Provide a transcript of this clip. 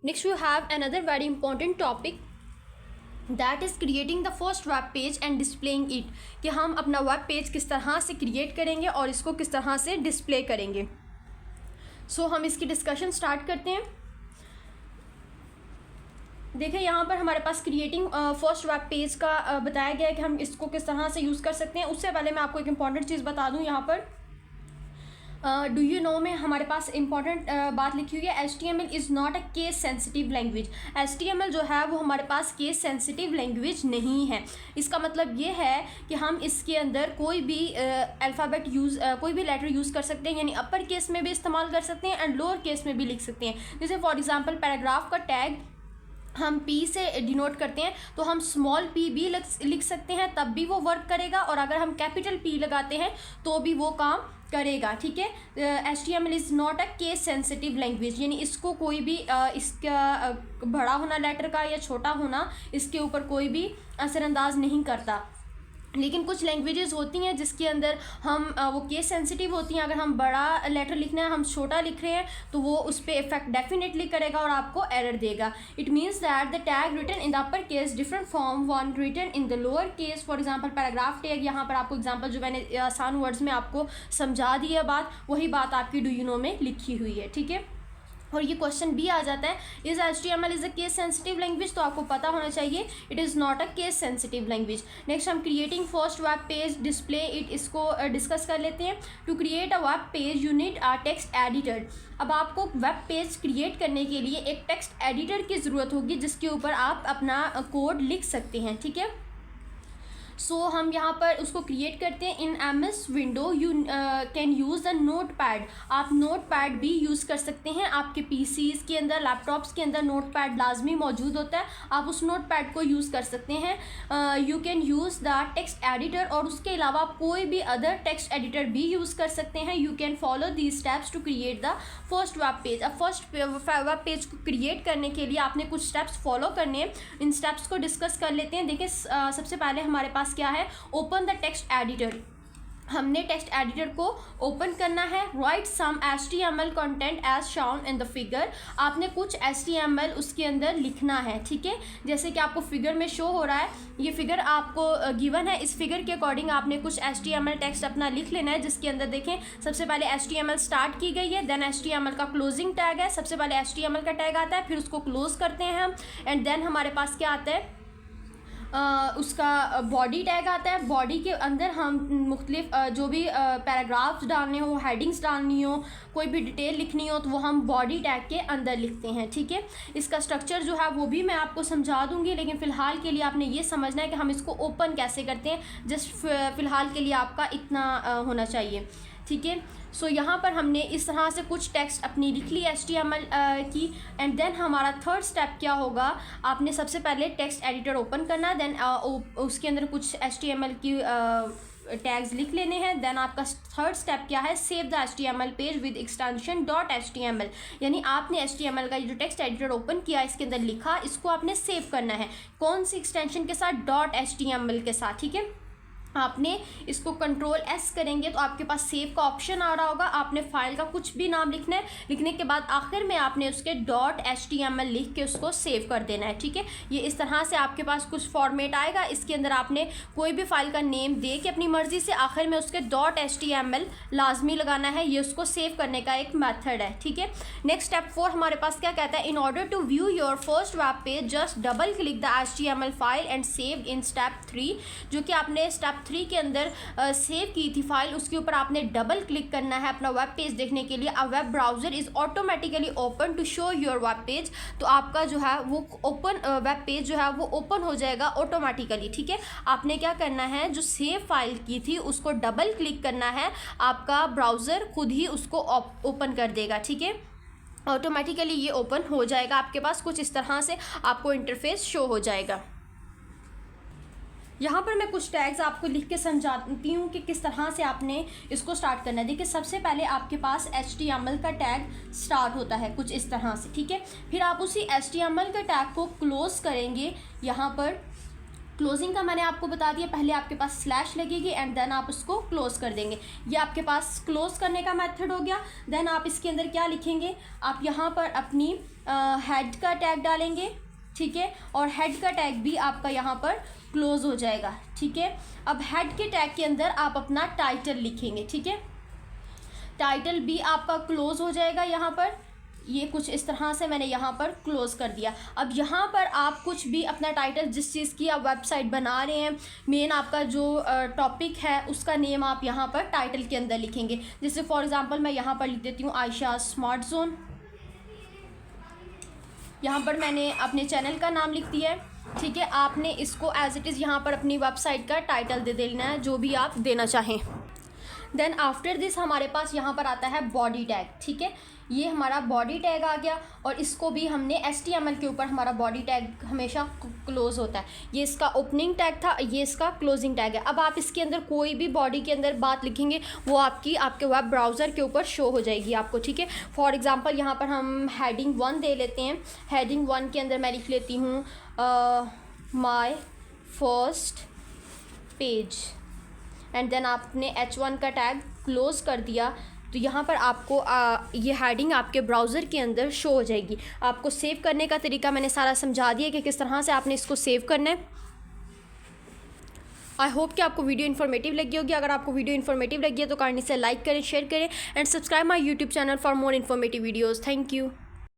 Next, we have another very important topic, that is creating the first web page and displaying it, कि हम अपना web page किस तरह से create करेंगे और इसको किस तरह से डिस्प्ले करेंगे। सो हम इसकी डिस्कशन स्टार्ट करते हैं। देखिए यहाँ पर हमारे पास क्रिएटिंग फर्स्ट वेब पेज का बताया गया है कि हम इसको किस तरह से यूज़ कर सकते हैं। उससे पहले मैं आपको एक इंपॉर्टेंट चीज़ बता दूँ। यहाँ पर डू यू नो में हमारे पास इंपॉर्टेंट बात लिखी हुई है, HTML is not a case sensitive language. HTML जो है वो हमारे पास केस सेंसिटिव लैंग्वेज नहीं है। इसका मतलब ये है कि हम इसके अंदर कोई भी अल्फ़ाबेट कोई भी लेटर यूज़ कर सकते हैं, यानी अपर केस में भी इस्तेमाल कर सकते हैं एंड लोअर केस में भी लिख सकते हैं। जैसे फॉर एग्जांपल पैराग्राफ का टैग हम P से डिनोट करते हैं तो हम स्मॉल p भी लिख सकते हैं, तब भी वो वर्क करेगा, और अगर हम कैपिटल P लगाते हैं तो भी वो काम करेगा। ठीक है, HTML is not a case sensitive language, यानी इसको कोई भी इसका बड़ा होना लेटर का या छोटा होना इसके ऊपर कोई भी असरअंदाज नहीं करता। लेकिन कुछ लैंग्वेजेस होती हैं जिसके अंदर हम वो केस सेंसिटिव होती हैं। अगर हम बड़ा लेटर लिखना है, हम छोटा लिख रहे हैं, तो वो उस पर इफेक्ट डेफिनेटली करेगा और आपको एरर देगा। It means that the tag written in the upper case different from one written in the lower case. For example paragraph tag, यहाँ पर आपको एग्जांपल जो मैंने आसान वर्ड्स में आपको समझा दी है बात, वही बात आपकी डू यू नो में लिखी हुई है। ठीक है, और ये क्वेश्चन भी आ जाता है, is HTML is a case sensitive language, तो आपको पता होना चाहिए it is not a case sensitive language. Next हम creating first web page display it, इसको डिस्कस कर लेते हैं। To create a web page you need a text editor. अब आपको वेब पेज क्रिएट करने के लिए एक टेक्स्ट एडिटर की ज़रूरत होगी जिसके ऊपर आप अपना कोड लिख सकते हैं। ठीक है, सो हम यहाँ पर उसको क्रिएट करते हैं। इन MS window you can use the note pad. आप नोट पैड भी यूज़ कर सकते हैं। आपके PCs के अंदर, लैपटॉप्स के अंदर नोट पैड लाजमी मौजूद होता है, आप उस नोट पैड को यूज़ कर सकते हैं। You can use the text editor, और उसके अलावा आप कोई भी अदर टेक्स्ट एडिटर भी यूज़ कर सकते हैं। You can follow these steps to create the first web page. अब फर्स्ट वेब पेज को क्रिएट करने के लिए आपने कुछ स्टेप्स फॉलो करने हैं। इन स्टेप्स को डिस्कस कर लेते हैं। देखिए सबसे पहले हमारे पास क्या है, ओपन द टेक्स्ट एडिटर। हमने टेक्स्ट एडिटर को ओपन करना है। Write some HTML content as shown in the figure. आपने कुछ HTML उसके अंदर लिखना है। ठीक है, जैसे कि आपको फिगर में शो हो रहा है, ये फिगर आपको गिवन है, इस फिगर के अकॉर्डिंग आपने कुछ HTML टेक्स्ट अपना लिख लेना है, जिसके अंदर देखें सबसे पहले HTML स्टार्ट की गई है, देन HTML का क्लोजिंग टैग है। सबसे पहले HTML का टैग आता है, फिर उसको क्लोज करते हैं हम, एंड देन हमारे पास क्या आता है, उसका बॉडी टैग आता है। बॉडी के अंदर हम मुख्तलिफ जो भी पैराग्राफ्स डालने हो, हेडिंग्स डालनी हो, कोई भी डिटेल लिखनी हो, तो वो हम बॉडी टैग के अंदर लिखते हैं। ठीक है, इसका स्ट्रक्चर जो है वो भी मैं आपको समझा दूंगी, लेकिन फ़िलहाल के लिए आपने ये समझना है कि हम इसको ओपन कैसे करते हैं। जस्ट फ़िलहाल के लिए आपका इतना होना चाहिए। ठीक है, सो यहाँ पर हमने इस तरह से कुछ टेक्स्ट अपनी लिख ली HTML की, एंड देन हमारा थर्ड स्टेप क्या होगा, आपने सबसे पहले टेक्स्ट एडिटर ओपन करना, देन उसके अंदर कुछ HTML की टैग्स लिख लेने हैं। देन आपका थर्ड स्टेप क्या है, save the HTML page with extension .html, यानी आपने HTML का जो टेक्स्ट एडिटर ओपन किया, इसके अंदर लिखा, इसको आपने सेव करना है। कौन सी एक्सटेंशन के साथ, .html के साथ। ठीक है, आपने इसको Ctrl+S करेंगे तो आपके पास सेव का ऑप्शन आ रहा होगा। आपने फाइल का कुछ भी नाम लिखना है, लिखने के बाद आखिर में आपने उसके .html लिख के उसको सेव कर देना है। ठीक है, ये इस तरह से आपके पास कुछ फॉर्मेट आएगा। इसके अंदर आपने कोई भी फाइल का नेम दे के अपनी मर्ज़ी से आखिर में उसके .html लाजमी लगाना है। ये उसको सेव करने का एक मेथड है। ठीक है, नेक्स्ट स्टेप 4 हमारे पास क्या कहता है, in order to view your first web page just double click the HTML file and save in step 3, जो कि आपने स्टेप 3 के अंदर सेव की थी फाइल, उसके ऊपर आपने डबल क्लिक करना है अपना वेब पेज देखने के लिए। A web browser is automatically open to show your web page, तो आपका जो है वो ओपन वेब पेज जो है वो ओपन हो जाएगा ऑटोमेटिकली। ठीक है, आपने क्या करना है, जो सेव फाइल की थी उसको डबल क्लिक करना है, आपका ब्राउज़र खुद ही उसको ओपन कर देगा। ठीक है, ऑटोमेटिकली ये ओपन हो जाएगा आपके पास, कुछ इस तरह से आपको इंटरफेस शो हो जाएगा। यहाँ पर मैं कुछ टैग्स आपको लिख के समझाती हूँ कि किस तरह से आपने इसको स्टार्ट करना है। देखिए सबसे पहले आपके पास HTML का टैग स्टार्ट होता है कुछ इस तरह से। ठीक है, फिर आप उसी HTML के टैग को क्लोज करेंगे यहाँ पर, क्लोजिंग का मैंने आपको बता दिया, पहले आपके पास स्लैश लगेगी एंड देन आप उसको क्लोज कर देंगे। ये आपके पास क्लोज करने का मेथड हो गया। देन आप इसके अंदर क्या लिखेंगे, आप यहाँ पर अपनी हेड का टैग डालेंगे, ठीक है, और हेड का टैग भी आपका यहाँ पर क्लोज हो जाएगा, ठीक है। अब हेड के टैग के अंदर आप अपना टाइटल लिखेंगे, ठीक है, टाइटल भी आपका क्लोज हो जाएगा। यहाँ पर ये कुछ इस तरह से मैंने यहाँ पर क्लोज कर दिया। अब यहाँ पर आप कुछ भी अपना टाइटल, जिस चीज़ की आप वेबसाइट बना रहे हैं, मेन आपका जो टॉपिक है उसका नेम आप यहाँ पर टाइटल के अंदर लिखेंगे। जैसे फॉर एग्जांपल मैं यहाँ पर लिख देती हूँ आयशा स्मार्ट जोन। यहाँ पर मैंने अपने चैनल का नाम लिख दिया है, ठीक है। आपने इसको एज इट इज़ यहाँ पर अपनी वेबसाइट का टाइटल दे देना है, जो भी आप देना चाहें। देन आफ्टर दिस हमारे पास यहाँ पर आता है बॉडी टैग, ठीक है। ये हमारा बॉडी टैग आ गया और इसको भी हमने HTML के ऊपर हमारा बॉडी टैग हमेशा क्लोज होता है। ये इसका ओपनिंग टैग था, ये इसका क्लोजिंग टैग है। अब आप इसके अंदर कोई भी बॉडी के अंदर बात लिखेंगे वो आपके वेब ब्राउज़र के ऊपर शो हो जाएगी आपको, ठीक है। फॉर एग्जांपल यहाँ पर हम हेडिंग 1 दे लेते हैं। हेडिंग 1 के अंदर मैं लिख लेती हूँ my first page and then आपने H1 का टैग क्लोज कर दिया, तो यहाँ पर आपको ये हेडिंग आपके ब्राउज़र के अंदर शो हो जाएगी। आपको सेव करने का तरीका मैंने सारा समझा दिया कि किस तरह से आपने इसको सेव करना है। आई होप कि आपको वीडियो इन्फॉर्मेटिव लगी होगी। अगर आपको वीडियो इन्फॉर्मेटिव लगी है तो काइंडली से लाइक करें, शेयर करें and subscribe my YouTube channel for more informative videos. Thank you.